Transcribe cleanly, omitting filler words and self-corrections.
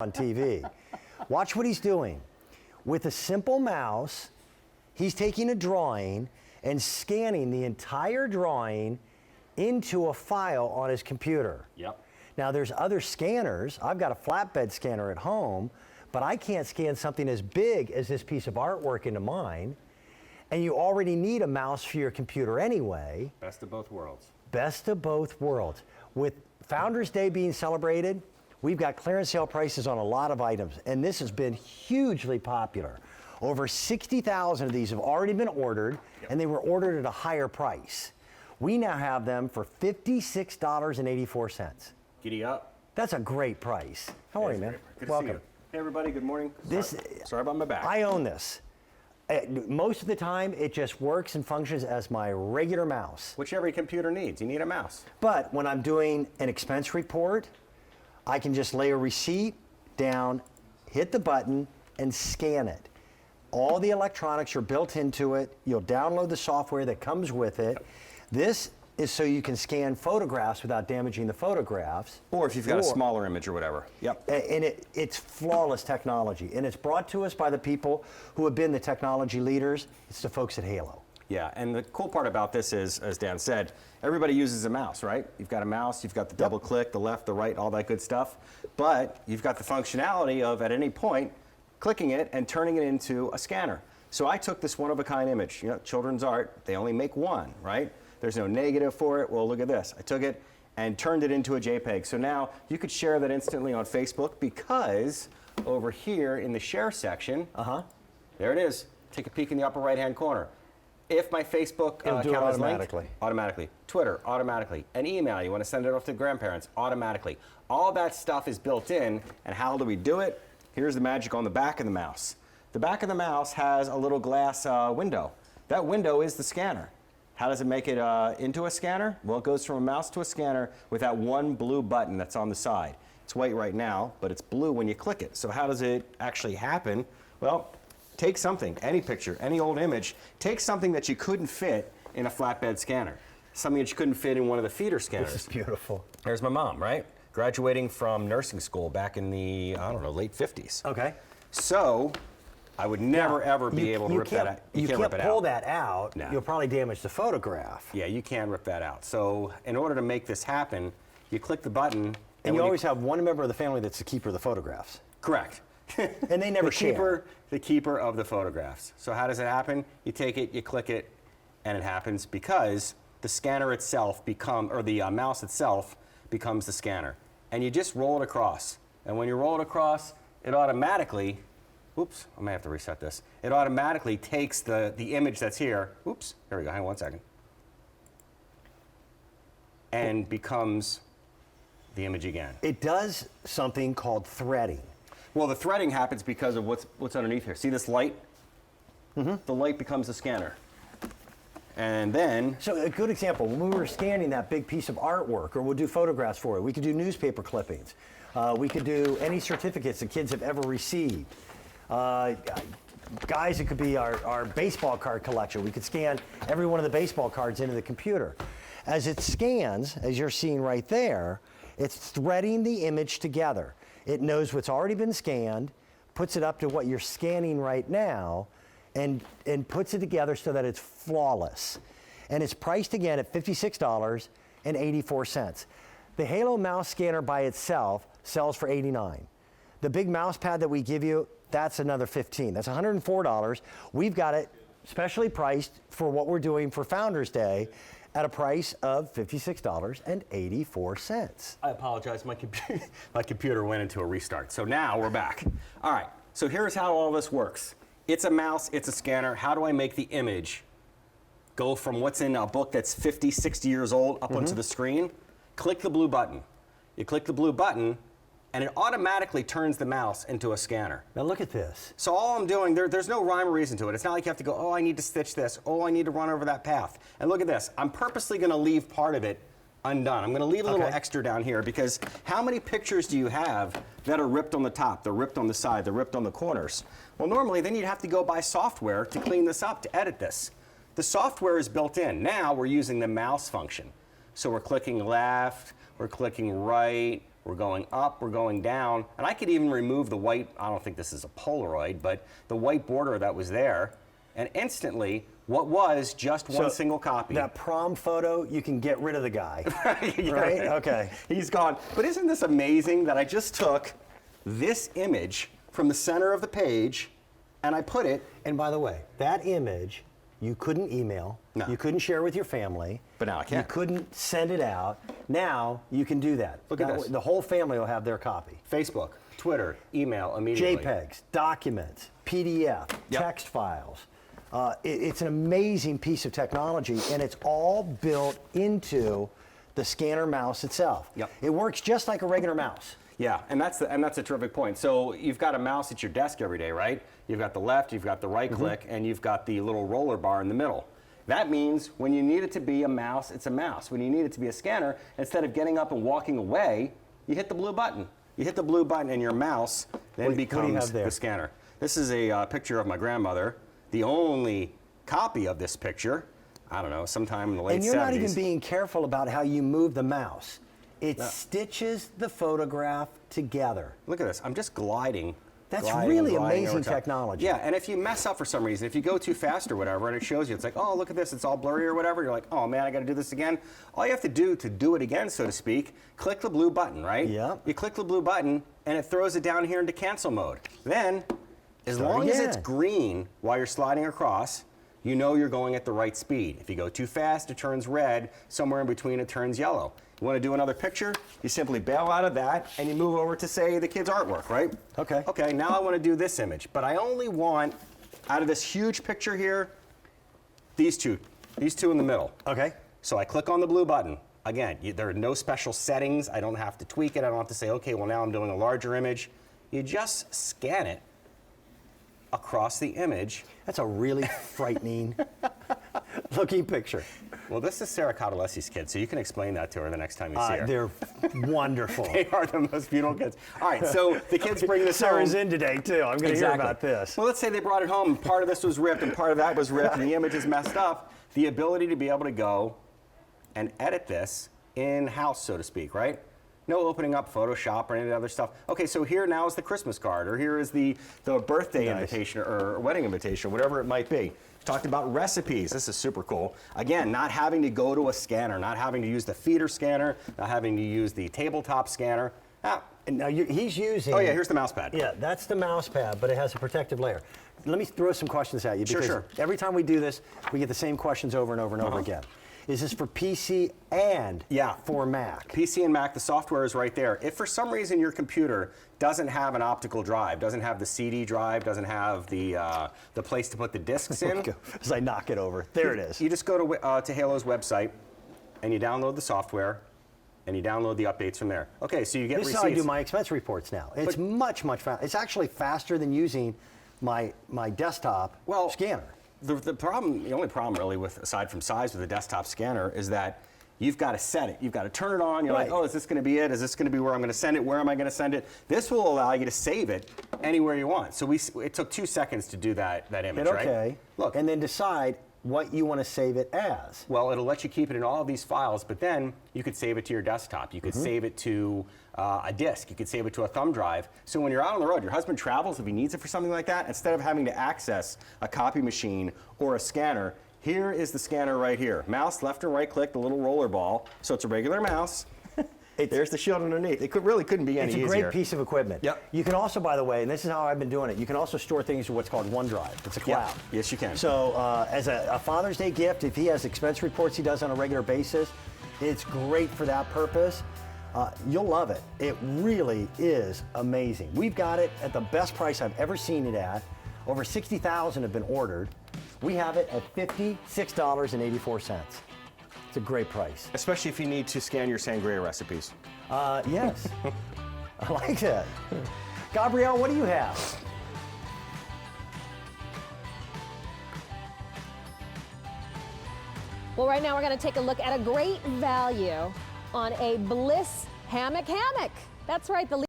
on TV. Watch what he's doing. With a simple mouse, he's taking a drawing and scanning the entire drawing into a file on his computer. Yep. Now there's other scanners. I've got a flatbed scanner at home, but I can't scan something as big as this piece of artwork into mine. And you already need a mouse for your computer anyway. Best of both worlds. Best of both worlds. With Founders Day being celebrated, we've got clearance sale prices on a lot of items, and this has been hugely popular. Over 60,000 of these have already been ordered, and they were ordered at a higher price. We now have them for $56.84. Giddy up. That's a great price. How are you, man? Good Welcome. to see you. Hey, everybody. Good morning. This, sorry about my back. I own this. Most of the time, it just works and functions as my regular mouse. Which every computer needs. You need a mouse. But when I'm doing an expense report, I can just lay a receipt down, hit the button, and scan it. All the electronics are built into it. You'll download the software that comes with it. This is so you can scan photographs without damaging the photographs. Or if you've got a smaller image or whatever. Yep. And it's flawless technology. And it's brought to us by the people who have been the technology leaders. It's the folks at Halo. Yeah, and the cool part about this is, as Dan said, everybody uses a mouse, right? You've got a mouse, you've got the double click, the left, the right, all that good stuff. But you've got the functionality of, at any point, clicking it and turning it into a scanner. So I took this one-of-a-kind image. You know, children's art, they only make one, right? There's no negative for it. Well, look at this. I took it and turned it into a JPEG. So now you could share that instantly on Facebook because over here in the share section, there it is. Take a peek in the upper right-hand corner. If my Facebook account is automatically. linked, automatically. Twitter, automatically. An email, you want to send it off to grandparents, automatically. All that stuff is built in, and how do we do it? Here's the magic on the back of the mouse. The back of the mouse has a little glass window. That window is the scanner. How does it make it into a scanner? Well, it goes from a mouse to a scanner with that one blue button that's on the side. It's white right now, but it's blue when you click it. So how does it actually happen? Well, take something, any picture, any old image, take something that you couldn't fit in a flatbed scanner, something that you couldn't fit in one of the feeder scanners. This is beautiful. There's my mom, right? Graduating from nursing school back in the, I don't know, late 50s. Okay. So I would never, ever be able to rip that out. You can't pull that out. No. You'll probably damage the photograph. Yeah, you can rip that out. So in order to make this happen, you click the button. And you always have one member of the family that's the keeper of the photographs. Correct. And they never share. The keeper of the photographs. So how does it happen? You take it, you click it, and it happens because the scanner itself or the mouse itself becomes the scanner. And you just roll it across. And when you roll it across, it automatically, oops, I may have to reset this. It automatically takes the image that's here, oops, here we go, hang on 1 second, and becomes the image again. It does something called threading. Well, the threading happens because of what's underneath here. See this light? The light becomes the scanner. And then... So a good example, when we were scanning that big piece of artwork, or we'll do photographs for it, we could do newspaper clippings. We could do any certificates that kids have ever received. Guys, it could be our baseball card collection. We could scan every one of the baseball cards into the computer. As it scans, as you're seeing right there, it's threading the image together. It knows what's already been scanned, puts it up to what you're scanning right now, and puts it together so that it's flawless. And it's priced again at $56.84. The Halo mouse scanner by itself sells for $89. The big mouse pad that we give you, that's another $15. That's $104. We've got it specially priced for what we're doing for Founders Day at a price of $56.84. I apologize, my computer went into a restart. So now we're back. All right, so here's how all this works. It's a mouse, it's a scanner. How do I make the image go from what's in a book that's 50, 60 years old up onto the screen? Click the blue button. You click the blue button, and it automatically turns the mouse into a scanner. Now look at this. So all I'm doing, there's no rhyme or reason to it. It's not like you have to go, oh, I need to stitch this. Oh, I need to run over that path. And look at this. I'm purposely going to leave part of it undone. I'm going to leave a little extra down here because how many pictures do you have that are ripped on the top, they're ripped on the side, they're ripped on the corners? Well, normally then you'd have to go buy software to clean this up, to edit this. The software is built in. Now we're using the mouse function. So we're clicking left, we're clicking right, we're going up, we're going down, and I could even remove the white, I don't think this is a Polaroid, but the white border that was there, and instantly, what was just one single copy. That prom photo, you can get rid of the guy, Yeah. right? Okay. He's gone. But isn't this amazing that I just took this image from the center of the page and I put it. And by the way, that image you couldn't email, No. you couldn't share with your family. But now I can. You couldn't send it out. Now you can do that. Look at That this. way, the whole family will have their copy. Facebook, Twitter, email immediately. JPEGs, documents, PDF, Yep. text files. It's an amazing piece of technology, and it's all built into the scanner mouse itself. Yep. It works just like a regular mouse. Yeah, and that's a terrific point. So you've got a mouse at your desk every day, right? You've got the left, you've got the right click, and you've got the little roller bar in the middle. That means when you need it to be a mouse, it's a mouse. When you need it to be a scanner, instead of getting up and walking away, you hit the blue button. You hit the blue button and your mouse then What do you becomes have there? the scanner. This is a picture of my grandmother, the only copy of this picture, I don't know, sometime in the late 70s. And you're not even being careful about how you move the mouse. It stitches the photograph together. Look at this. I'm just gliding. That's gliding, really gliding amazing over top. technology. Yeah, and if you mess up for some reason, if you go too fast or whatever, and it shows you, it's like, oh, look at this, it's all blurry or whatever, you're like, oh man, I got to do this again. All you have to do it again, so to speak, click the blue button, right? Yep. You click the blue button, and it throws it down here into cancel mode. Then, as Start long as it's again. green while you're sliding across, you know you're going at the right speed. If you go too fast, it turns red. Somewhere in between, it turns yellow. You want to do another picture? You simply bail out of that, and you move over to, say, the kid's artwork, right? Okay. Okay, now I want to do this image, but I only want, out of this huge picture here, these two in the middle. Okay. So I click on the blue button. Again, there are no special settings. I don't have to tweak it. I don't have to say, okay, well, now I'm doing a larger image. You just scan it across the image. That's a really frightening looking picture. Well, this is Sarah Cottalesi's kid, so you can explain that to her the next time you see her. They're wonderful. They are the most beautiful kids. All right, so the kids bring this home. Sarah's in today, too. I'm going to hear about this. Well, let's say they brought it home, and part of this was ripped, and part of that was ripped, and the image is messed up. The ability to be able to go and edit this in-house, so to speak, right? No opening up Photoshop or any of the other stuff. Okay, so here now is the Christmas card, or here is the birthday invitation or wedding invitation, or whatever it might be. Talked about recipes. This is super cool. Again, not having to go to a scanner, not having to use the feeder scanner, not having to use the tabletop scanner. And now he's using... Oh yeah, here's the mouse pad. Yeah, that's the mouse pad, but it has a protective layer. Let me throw some questions at you, because Sure. every time we do this, we get the same questions over and over and over again. Is this for PC and for Mac? PC and Mac, the software is right there. If for some reason your computer doesn't have an optical drive, doesn't have the CD drive, doesn't have the place to put the discs in, As I knock it over. There it is. you just go to Halo's website and you download the software and you download the updates from there. Okay, so you get This receipts. is how I do my expense reports now. It's much faster. It's actually faster than using my desktop scanner. The only problem really aside from size with the desktop scanner is that you've got to set it. You've got to turn it on. You're like, oh, is this going to be it? Is this going to be where I'm going to send it? Where am I going to send it? This will allow you to save it anywhere you want. So it took 2 seconds to do that image, Hit right? OK. Look. And then decide what you want to save it as. Well, it'll let you keep it in all of these files, but then you could save it to your desktop. You could save it to a disk. You could save it to a thumb drive. So when you're out on the road, your husband travels, if he needs it for something like that, instead of having to access a copy machine or a scanner, here is the scanner right here. Mouse, left and right click, the little roller ball. So it's a regular mouse. There's the shield underneath. It really couldn't be any easier. It's a great piece of equipment. Yep. You can also, by the way, and this is how I've been doing it, you can also store things in what's called OneDrive. It's a cloud. Yeah. Yes, you can. So as a Father's Day gift, if he has expense reports he does on a regular basis, it's great for that purpose. You'll love it. It really is amazing. We've got it at the best price I've ever seen it at. Over 60,000 have been ordered. We have it at $56.84. It's a great price. Especially if you need to scan your sangria recipes. Yes. I like that. Gabrielle, what do you have? Well, right now we're going to take a look at a great value on a Bliss hammock. That's right.